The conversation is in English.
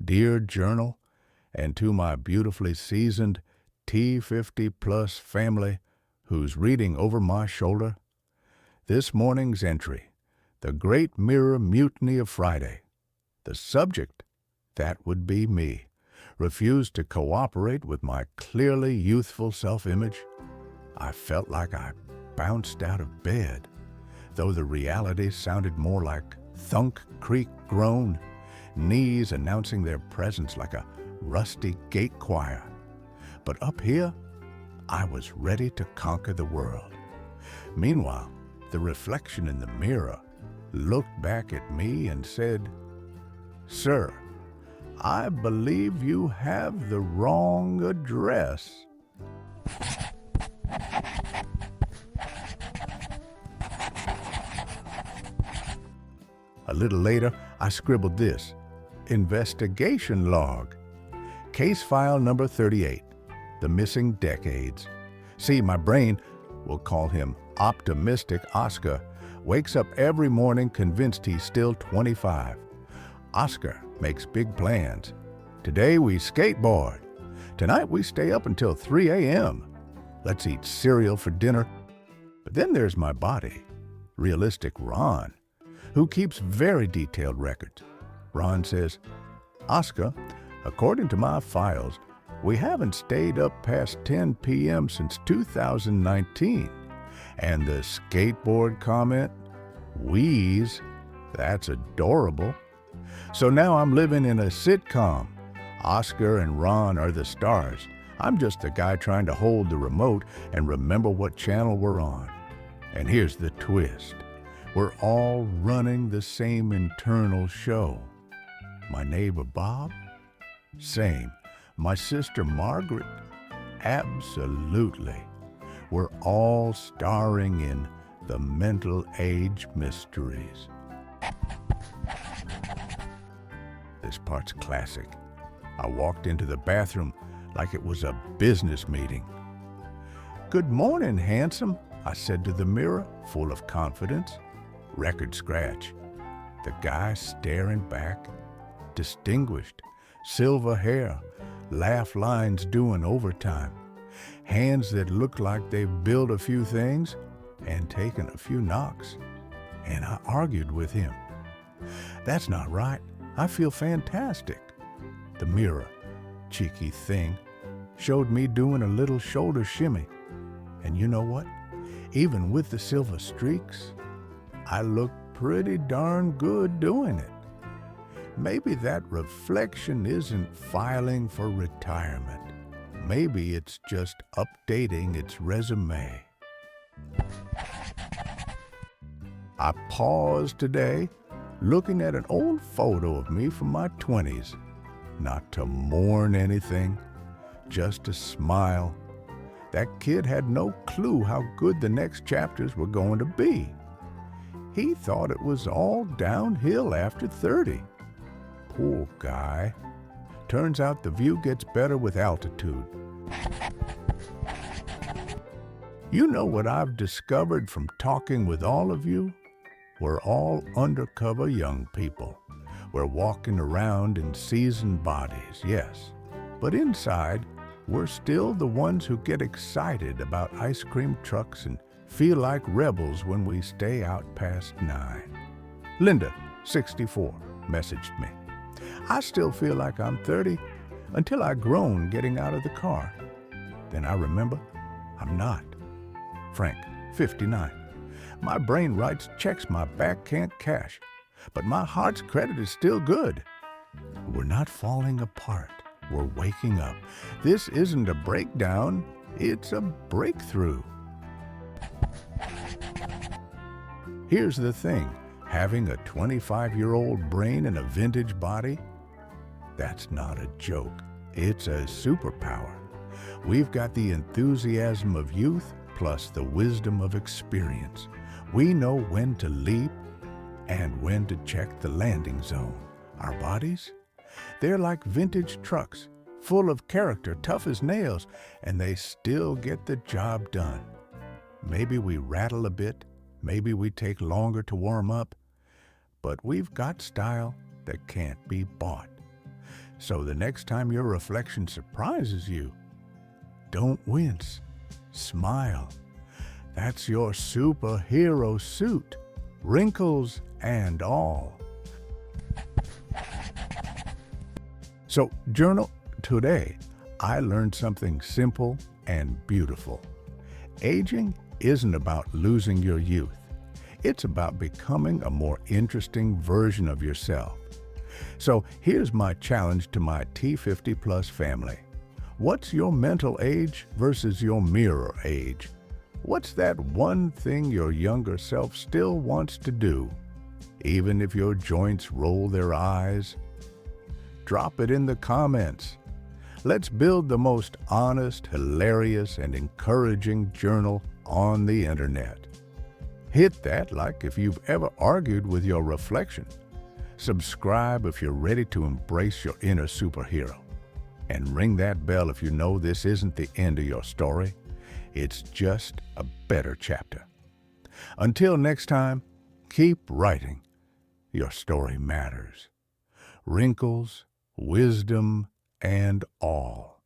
dear journal, and to my beautifully seasoned T50 plus family who's reading over my shoulder, this morning's entry, the Great Mirror Mutiny of Friday. The subject, that would be me, refused to cooperate with my clearly youthful self-image. I felt like I bounced out of bed, though the reality sounded more like thunk, creak, groan, knees announcing their presence like a rusty gate choir. But up here, I was ready to conquer the world. Meanwhile, the reflection in the mirror looked back at me and said, "Sir, I believe you have the wrong address." A little later, I scribbled this: investigation log. Case file number 38, the missing decades. See, my brain, we'll call him optimistic Oscar, wakes up every morning convinced he's still 25. Oscar makes big plans. Today we skateboard. Tonight we stay up until 3 a.m. Let's eat cereal for dinner. But then there's my body, realistic Ron, who keeps very detailed records. Ron says, "Oscar, according to my files, we haven't stayed up past 10 p.m. since 2019. And the skateboard comment? Wheeze. That's adorable. So now I'm living in a sitcom. Oscar and Ron are the stars. I'm just the guy trying to hold the remote and remember what channel we're on. And here's the twist. We're all running the same internal show. My neighbor Bob? Same. My sister Margaret? Absolutely. We're all starring in the mental age mysteries." This part's classic. I walked into the bathroom like it was a business meeting. "Good morning, handsome," I said to the mirror, full of confidence. Record scratch. The guy staring back, distinguished, silver hair, laugh lines doing overtime, hands that look like they've built a few things and taken a few knocks. And I argued with him. "That's not right. I feel fantastic." The mirror, cheeky thing, showed me doing a little shoulder shimmy. And you know what? Even with the silver streaks, I looked pretty darn good doing it. Maybe that reflection isn't filing for retirement. Maybe it's just updating its resume. I paused today, looking at an old photo of me from my 20s. Not to mourn anything, just to smile. That kid had no clue how good the next chapters were going to be. He thought it was all downhill after 30. Poor guy. Turns out the view gets better with altitude. You know what I've discovered from talking with all of you? We're all undercover young people. We're walking around in seasoned bodies, yes. But inside, we're still the ones who get excited about ice cream trucks and feel like rebels when we stay out past 9. Linda, 64, messaged me. "I still feel like I'm 30 until I groan getting out of the car. Then I remember I'm not." Frank, 59. "My brain writes checks my back can't cash, but my heart's credit is still good." We're not falling apart. We're waking up. This isn't a breakdown, it's a breakthrough. Here's the thing, having a 25-year-old brain and a vintage body, that's not a joke. It's a superpower. We've got the enthusiasm of youth plus the wisdom of experience. We know when to leap and when to check the landing zone. Our bodies? They're like vintage trucks, full of character, tough as nails, and they still get the job done. Maybe we rattle a bit, maybe we take longer to warm up, but we've got style that can't be bought. So the next time your reflection surprises you, don't wince. Smile. That's your superhero suit, wrinkles and all. So, journal. Today, I learned something simple and beautiful. Aging isn't about losing your youth. It's about becoming a more interesting version of yourself. So here's my challenge to my T50 Plus family. What's your mental age versus your mirror age? What's that one thing your younger self still wants to do, even if your joints roll their eyes? Drop it in the comments. Let's build the most honest, hilarious, and encouraging journal on the internet. Hit that like if you've ever argued with your reflection. Subscribe if you're ready to embrace your inner superhero. And ring that bell if you know this isn't the end of your story. It's just a better chapter. Until next time, keep writing. Your story matters. Wrinkles, wisdom, and all.